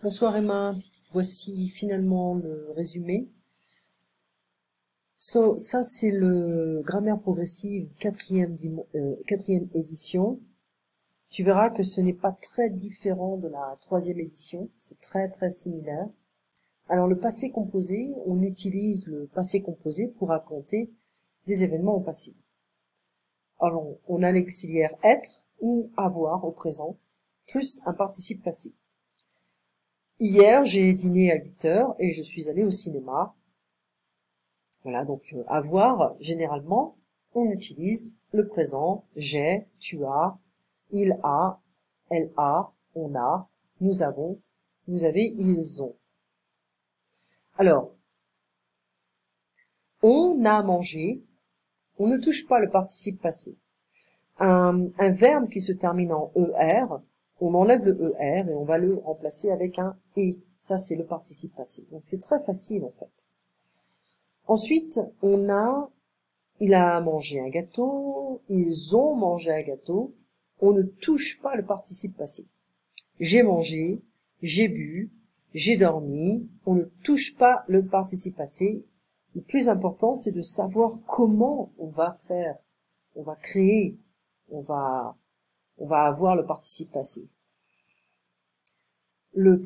Bonsoir Emma, voici finalement le résumé. Ça c'est le grammaire progressive quatrième édition. Tu verras que ce n'est pas très différent de la troisième édition, c'est très similaire. Alors le passé composé, on utilise le passé composé pour raconter des événements au passé. Alors on a l'auxiliaire être ou avoir au présent, plus un participe passé. Hier, j'ai dîné à 8 heures et je suis allée au cinéma. Voilà, donc avoir, généralement, on utilise le présent, j'ai, tu as, il a, elle a, on a, nous avons, vous avez, ils ont. Alors, on a mangé, on ne touche pas le participe passé. Un verbe qui se termine en ER, on enlève le ER et on va le remplacer avec un et. Ça, c'est le participe passé. Donc, c'est très facile, en fait. Ensuite, il a mangé un gâteau, ils ont mangé un gâteau. On ne touche pas le participe passé. J'ai mangé, j'ai bu, j'ai dormi. On ne touche pas le participe passé. Le plus important, c'est de savoir comment on va faire. On va créer. On va avoir le participe passé. Le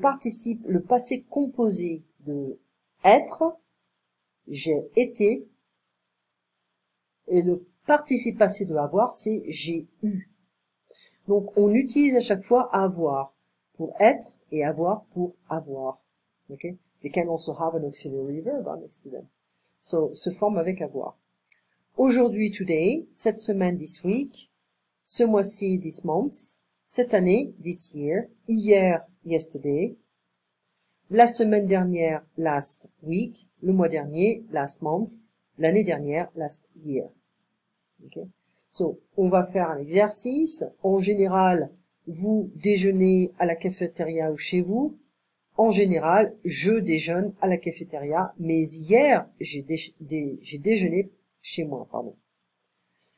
passé composé de être, j'ai été, et le participe passé de avoir, c'est j'ai eu. Donc, on utilise à chaque fois avoir pour être et avoir pour avoir. Okay? They can also have an auxiliary verb next to them. So, se forme avec avoir. Aujourd'hui, today, cette semaine, this week, ce mois-ci, this month, cette année, this year, hier, yesterday, la semaine dernière, last week, le mois dernier, last month, l'année dernière, last year. Okay? So, on va faire un exercice. En général, vous déjeunez à la cafétéria ou chez vous. En général, je déjeune à la cafétéria, mais hier, j'ai déjeuné chez moi, pardon.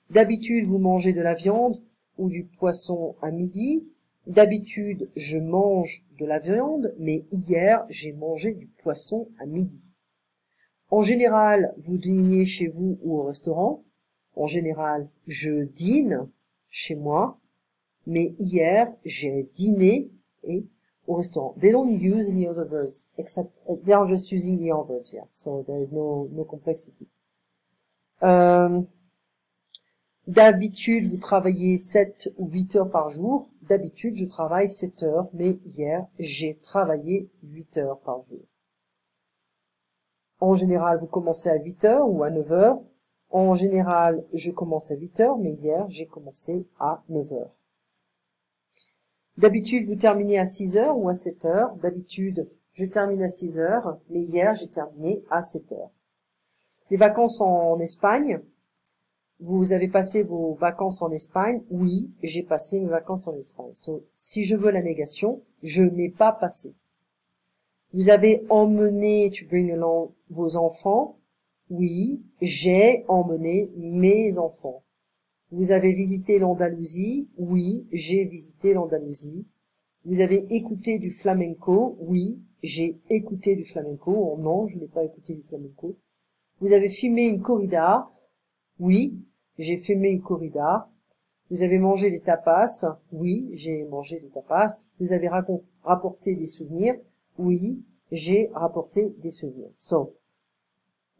D'habitude, vous mangez de la viande ou du poisson à midi. D'habitude, je mange de la viande, mais hier, j'ai mangé du poisson à midi. En général, vous dînez chez vous ou au restaurant. En général, je dîne chez moi, mais hier, j'ai dîné au restaurant. They don't use any other verbs, except they are just using the other verbs, yeah. So there is no complexity. D'habitude, vous travaillez 7 ou 8 heures par jour. D'habitude, je travaille 7 heures, mais hier, j'ai travaillé 8 heures par jour. En général, vous commencez à 8 heures ou à 9 heures. En général, je commence à 8 heures, mais hier, j'ai commencé à 9 heures. D'habitude, vous terminez à 6 heures ou à 7 heures. D'habitude, je termine à 6 heures, mais hier, j'ai terminé à 7 heures. Les vacances en Espagne. Vous avez passé vos vacances en Espagne? Oui, j'ai passé mes vacances en Espagne. So, si je veux la négation, je n'ai pas passé. Vous avez emmené, to bring along, vos enfants? Oui, j'ai emmené mes enfants. Vous avez visité l'Andalousie? Oui, j'ai visité l'Andalousie. Vous avez écouté du flamenco? Oui, j'ai écouté du flamenco. Oh non, je n'ai pas écouté du flamenco. Vous avez filmé une corrida? Oui, j'ai filmé une corrida. Vous avez mangé des tapas? Oui, j'ai mangé des tapas. Vous avez rapporté des souvenirs? Oui, j'ai rapporté des souvenirs. So,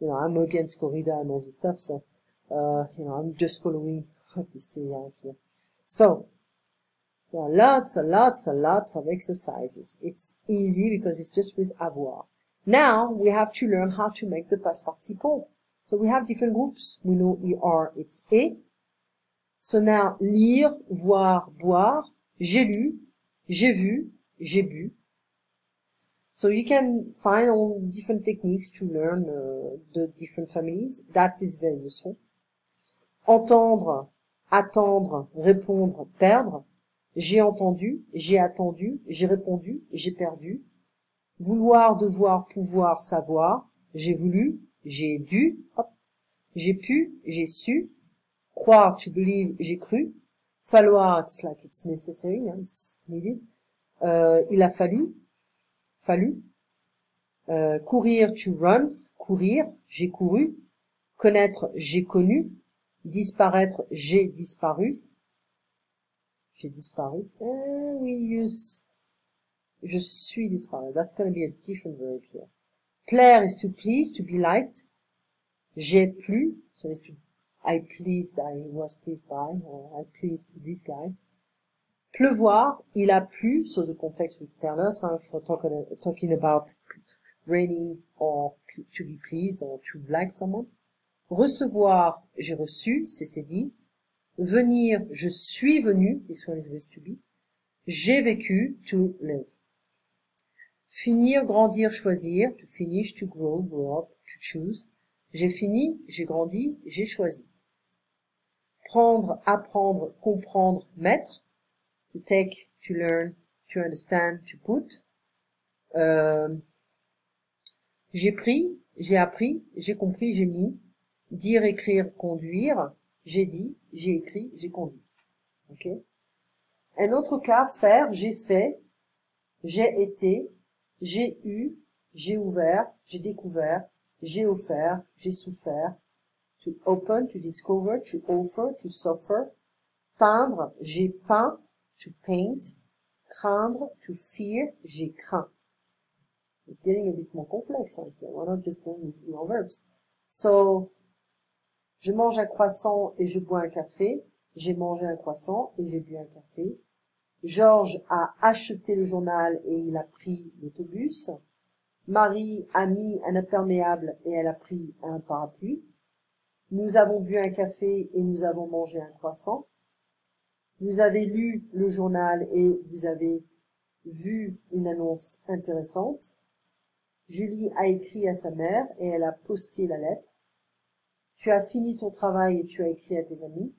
I'm against corrida and all this stuff, so, I'm just following what they say out here. So, there are lots of exercises. It's easy because it's just with avoir. Now, we have to learn how to make the past participle. So we have different groups. We know ER, it's et. So now, lire, voir, boire. J'ai lu, j'ai vu, j'ai bu. So you can find all different techniques to learn the different families. That is very useful. Entendre, attendre, répondre, perdre. J'ai entendu, j'ai attendu, j'ai répondu, j'ai perdu. Vouloir, devoir, pouvoir, savoir. J'ai voulu, j'ai dû, hop. J'ai pu, j'ai su. Croire, to believe, j'ai cru. Falloir, it's like it's necessary, it's needed. Il a fallu. fallu. Courir, to run, courir, j'ai couru. Connaître, j'ai connu. Disparaître, j'ai disparu. J'ai disparu. We use, je suis disparu. That's going to be a different verb here. Plaire is to please, to be liked. J'ai plu, so it's to, I pleased, I was pleased by, or I pleased this guy. Pleuvoir, il a plu, so the context will tell us, for talking about raining or to be pleased or to like someone. Recevoir, j'ai reçu, c'est dit. Venir, je suis venu, this one is with to be. J'ai vécu, to live. Finir, grandir, choisir, to finish, to grow, grow up, to choose. J'ai fini, j'ai grandi, j'ai choisi. Prendre, apprendre, comprendre, mettre. To take, to learn, to understand, to put. J'ai pris, j'ai appris, j'ai compris, j'ai mis. Dire, écrire, conduire. J'ai dit, j'ai écrit, j'ai conduit. Ok. Un autre cas, faire, j'ai fait, j'ai été, j'ai eu, j'ai ouvert, j'ai découvert, j'ai offert, j'ai souffert. To open, to discover, to offer, to suffer. Peindre, j'ai peint, to paint. Craindre, to fear, j'ai craint. It's getting a bit more complex here. We're not just doing verbs. So, je mange un croissant et je bois un café. J'ai mangé un croissant et j'ai bu un café. Georges a acheté le journal et il a pris l'autobus. Marie a mis un imperméable et elle a pris un parapluie. Nous avons bu un café et nous avons mangé un croissant. Vous avez lu le journal et vous avez vu une annonce intéressante. Julie a écrit à sa mère et elle a posté la lettre. Tu as fini ton travail et tu as écrit à tes amis.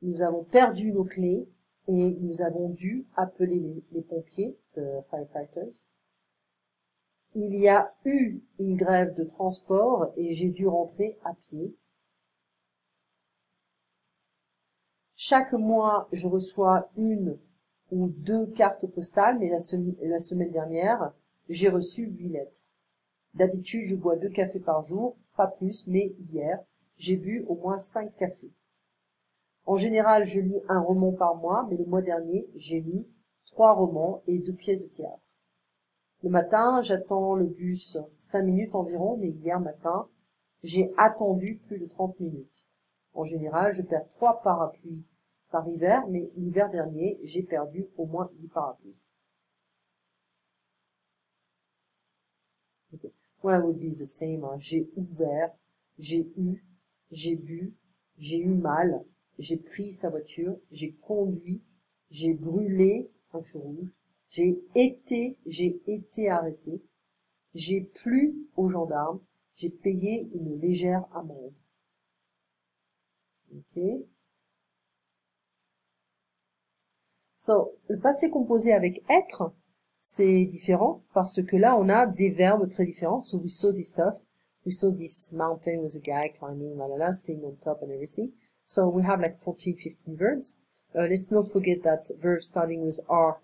Nous avons perdu nos clés et nous avons dû appeler les pompiers, the firefighters. Il y a eu une grève de transport et j'ai dû rentrer à pied. Chaque mois, je reçois une ou 2 cartes postales, mais la semaine dernière, j'ai reçu 8 lettres. D'habitude, je bois 2 cafés par jour, pas plus, mais hier, j'ai bu au moins 5 cafés. En général, je lis un roman par mois, mais le mois dernier, j'ai lu 3 romans et 2 pièces de théâtre. Le matin, j'attends le bus 5 minutes environ, mais hier matin, j'ai attendu plus de 30 minutes. En général, je perds 3 parapluies par hiver, mais l'hiver dernier, j'ai perdu au moins 10 parapluies. Okay. Well, would be the same. Hein. J'ai ouvert, j'ai eu, j'ai bu, j'ai eu mal, j'ai pris sa voiture, j'ai conduit, j'ai brûlé un feu rouge, j'ai été arrêté, j'ai plu aux gendarmes, j'ai payé une légère amende. Ok. So, le passé composé avec être, c'est différent parce que là, on a des verbes très différents. So, we saw this stuff. We saw this mountain with a guy climbing, staying on top and everything. So, we have like 14, 15 verbs. Let's not forget that verbs starting with are,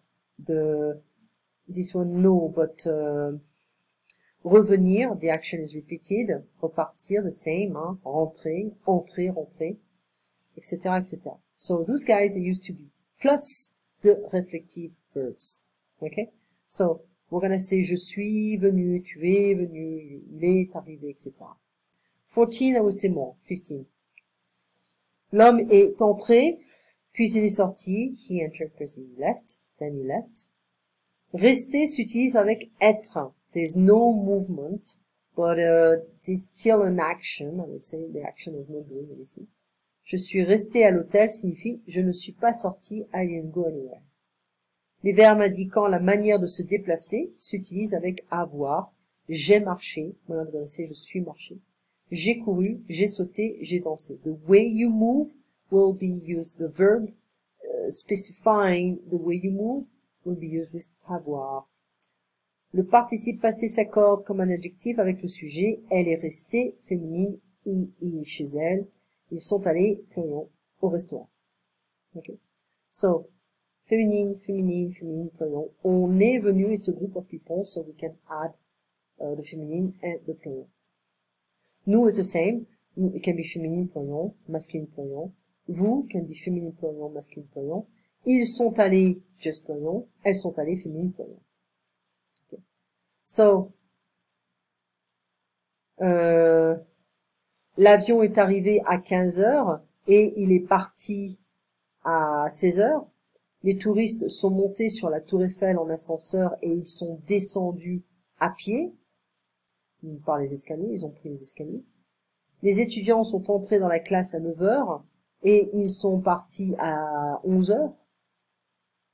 this one no, but revenir, the action is repeated. Repartir, the same, hein, rentrer, entrer, rentrer, etc., etc. So, those guys, they used to be. Plus the reflective verbs. Okay? So, we're gonna say je suis venu, tu es venu, il est arrivé, etc. 14, I would say more. 15. L'homme est entré, puis il est sorti. He entered, puis he left. Then he left. Rester s'utilise avec être. There's no movement, but there's still an action. I would say the action of not doing anything. Je suis resté à l'hôtel signifie je ne suis pas sorti, I didn't go anywhere. Les verbes indiquant la manière de se déplacer s'utilisent avec avoir. J'ai marché, voilà, je suis marché. J'ai couru, j'ai sauté, j'ai dansé. The way you move will be used. The verb specifying the way you move will be used with avoir. Le participe passé s'accorde comme un adjectif avec le sujet. Elle est restée, féminine, il est chez elle. Ils sont allés, pluriel, au restaurant. Okay. So, Feminine, feminine, feminine pronoun. On est venu, it's a group of people, so we can add the feminine and the pronoun. Nous, it's the same. Nous, it can be feminine pronoun, masculine pronoun. Vous can be feminine pronoun, masculine pronoun. Ils sont allés, just pronoun. Elles sont allées, feminine pronoun. Okay. So, l'avion est arrivé à 15 heures et il est parti à 16 heures. Les touristes sont montés sur la tour Eiffel en ascenseur et ils sont descendus à pied par les escaliers, ils ont pris les escaliers. Les étudiants sont entrés dans la classe à 9 heures et ils sont partis à 11 heures.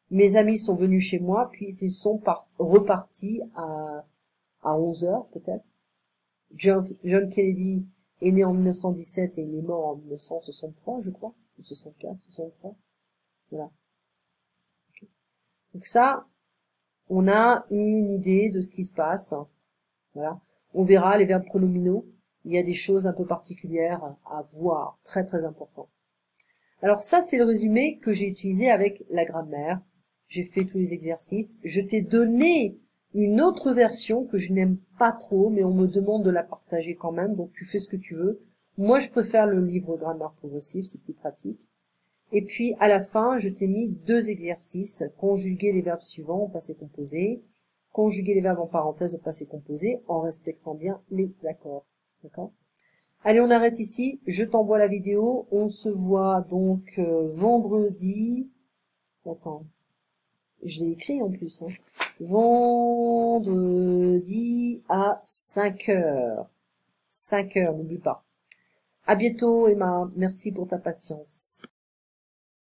Mes amis sont venus chez moi, puis ils sont repartis à 11 heures peut-être. John Kennedy est né en 1917 et il est mort en 1963, je crois, ou 64, 63. Voilà. Okay. Donc ça, on a une idée de ce qui se passe. Voilà. On verra les verbes pronominaux. Il y a des choses un peu particulières à voir, très très important. Alors ça, c'est le résumé que j'ai utilisé avec la grammaire. J'ai fait tous les exercices. Je t'ai donné une autre version que je n'aime pas trop, mais on me demande de la partager quand même, donc tu fais ce que tu veux. Moi, je préfère le livre Grammaire progressive, c'est plus pratique. Et puis, à la fin, je t'ai mis 2 exercices. Conjuguer les verbes suivants au passé composé. Conjuguer les verbes en parenthèse au passé composé, en respectant bien les accords. D'accord ? Allez, on arrête ici. Je t'envoie la vidéo. On se voit donc vendredi. Attends. Je l'ai écrit en plus. Hein. Vendredi à 5 heures. 5 heures, n'oublie pas. À bientôt, Emma. Merci pour ta patience.